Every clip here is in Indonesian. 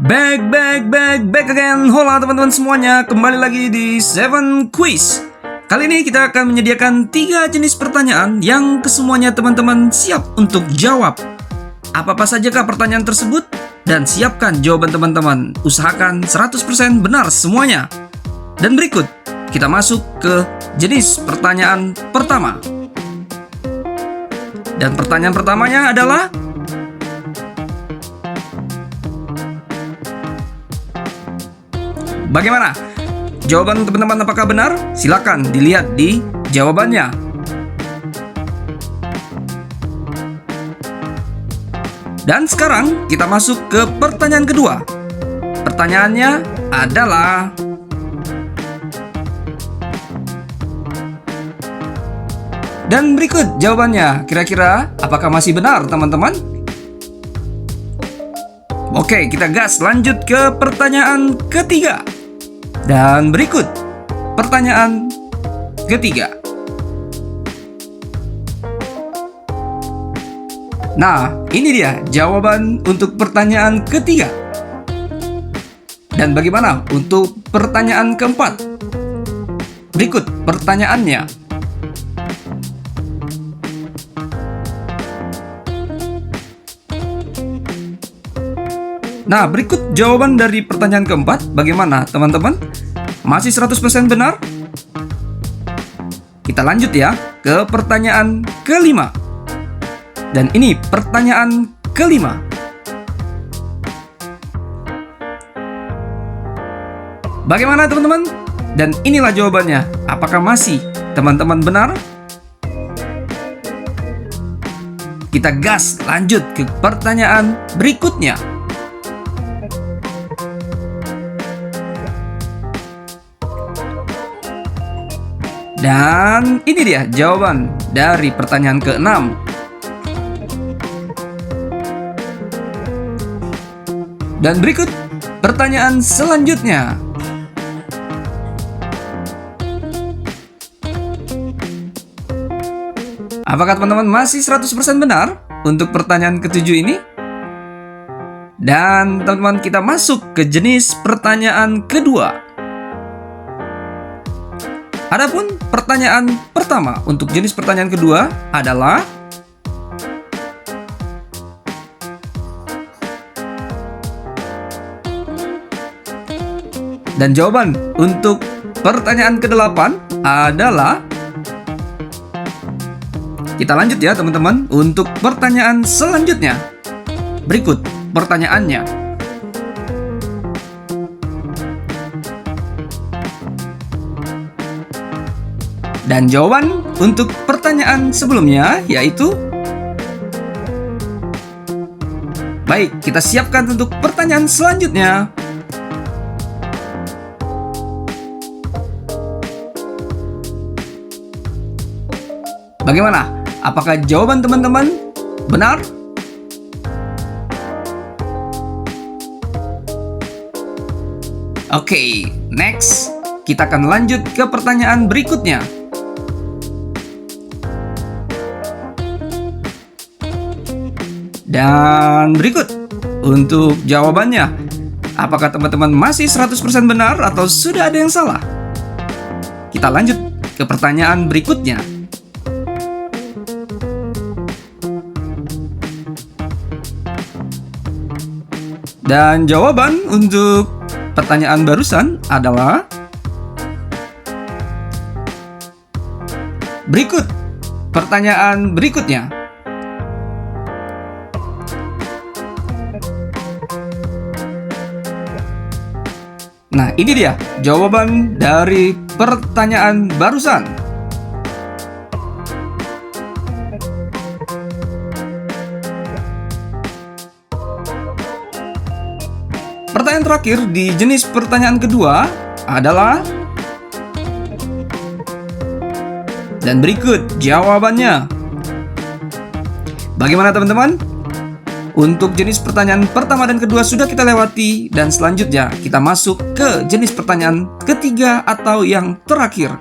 Back again. Hola teman-teman semuanya, kembali lagi di Seven Quiz. Kali ini kita akan menyediakan 3 jenis pertanyaan yang kesemuanya teman-teman siap untuk jawab. Apa-apa sajakah pertanyaan tersebut? Dan siapkan jawaban teman-teman. Usahakan 100% benar semuanya. Dan berikut, kita masuk ke jenis pertanyaan pertama. Dan pertanyaan pertamanya adalah, bagaimana? Jawaban teman-teman apakah benar? Silakan dilihat di jawabannya. Dan sekarang kita masuk ke pertanyaan kedua. Pertanyaannya adalah, dan berikut jawabannya. Kira-kira apakah masih benar teman-teman? Oke, kita gas lanjut ke pertanyaan ketiga. Dan berikut pertanyaan ketiga. Nah, ini dia jawaban untuk pertanyaan ketiga. Dan bagaimana untuk pertanyaan keempat? Berikut pertanyaannya. Nah, berikut jawaban dari pertanyaan keempat. Bagaimana teman-teman? Masih 100% benar? Kita lanjut ya ke pertanyaan kelima. Dan ini pertanyaan kelima. Bagaimana teman-teman? Dan inilah jawabannya. Apakah masih teman-teman benar? Kita gas lanjut ke pertanyaan berikutnya. Dan ini dia jawaban dari pertanyaan ke-6. Dan berikut pertanyaan selanjutnya. Apakah teman-teman masih 100% benar untuk pertanyaan ketujuh ini? Dan teman-teman, kita masuk ke jenis pertanyaan kedua. Adapun pertanyaan pertama untuk jenis pertanyaan kedua adalah, dan jawaban untuk pertanyaan ke-8 adalah, kita lanjut ya teman-teman untuk pertanyaan selanjutnya. Berikut pertanyaannya. Dan jawaban untuk pertanyaan sebelumnya yaitu, baik, kita siapkan untuk pertanyaan selanjutnya. Bagaimana? Apakah jawaban teman-teman benar? Oke, next. Kita akan lanjut ke pertanyaan berikutnya. Dan berikut untuk jawabannya. Apakah teman-teman masih 100% benar atau sudah ada yang salah? Kita lanjut ke pertanyaan berikutnya. Dan jawaban untuk pertanyaan barusan adalah, berikut pertanyaan berikutnya. Nah, ini dia jawaban dari pertanyaan barusan. Pertanyaan terakhir di jenis pertanyaan kedua adalah, dan berikut jawabannya. Bagaimana teman-teman? Untuk jenis pertanyaan pertama dan kedua sudah kita lewati, dan selanjutnya kita masuk ke jenis pertanyaan ketiga atau yang terakhir.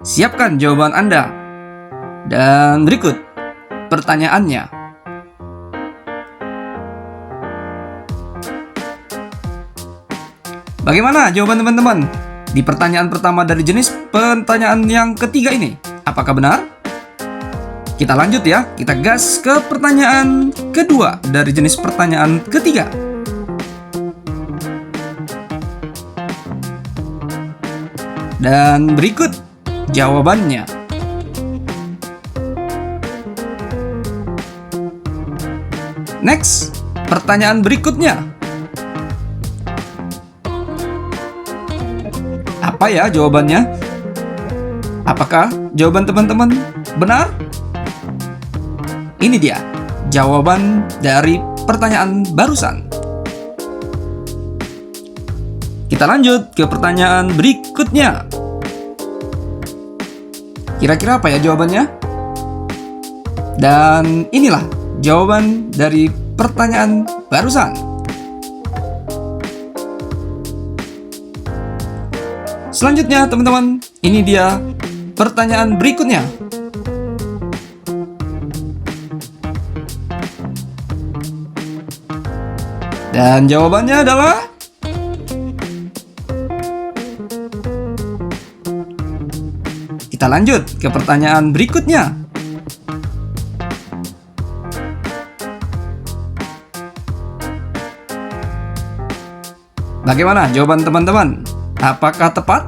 Siapkan jawaban Anda. Dan berikut pertanyaannya. Bagaimana jawaban teman-teman di pertanyaan pertama dari jenis pertanyaan yang ketiga ini? Apakah benar? Kita lanjut ya, kita gas ke pertanyaan kedua dari jenis pertanyaan ketiga. Dan berikut jawabannya. Next, pertanyaan berikutnya. Apa ya jawabannya? Apakah jawaban teman-teman benar? Ini dia jawaban dari pertanyaan barusan. Kita lanjut ke pertanyaan berikutnya. Kira-kira apa ya jawabannya? Dan inilah jawaban dari pertanyaan barusan. Selanjutnya teman-teman, ini dia pertanyaan berikutnya. Dan jawabannya adalah kita lanjut ke pertanyaan berikutnya. Bagaimana jawaban teman-teman? Apakah tepat?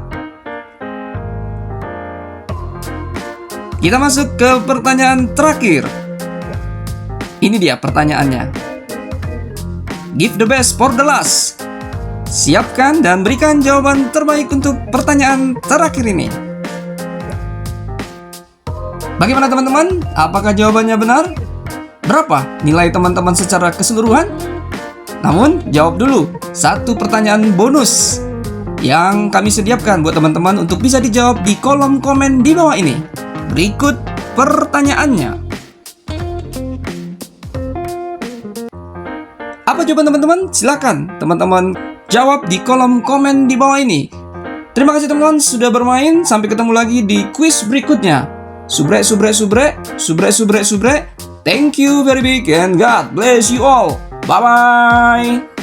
Kita masuk ke pertanyaan terakhir. Ini dia pertanyaannya. Give the best for the last. Siapkan dan berikan jawaban terbaik untuk pertanyaan terakhir ini. Bagaimana teman-teman? Apakah jawabannya benar? Berapa nilai teman-teman secara keseluruhan? Namun, jawab dulu satu pertanyaan bonus yang kami sediakan buat teman-teman untuk bisa dijawab di kolom komen di bawah ini. Berikut pertanyaannya. Apa jawaban teman-teman? Silakan teman-teman jawab di kolom komen di bawah ini. Terima kasih teman-teman sudah bermain. Sampai ketemu lagi di kuis berikutnya. Subrek, subrek, subrek, subrek, subrek, subrek. Thank you very big and God bless you all. Bye-bye.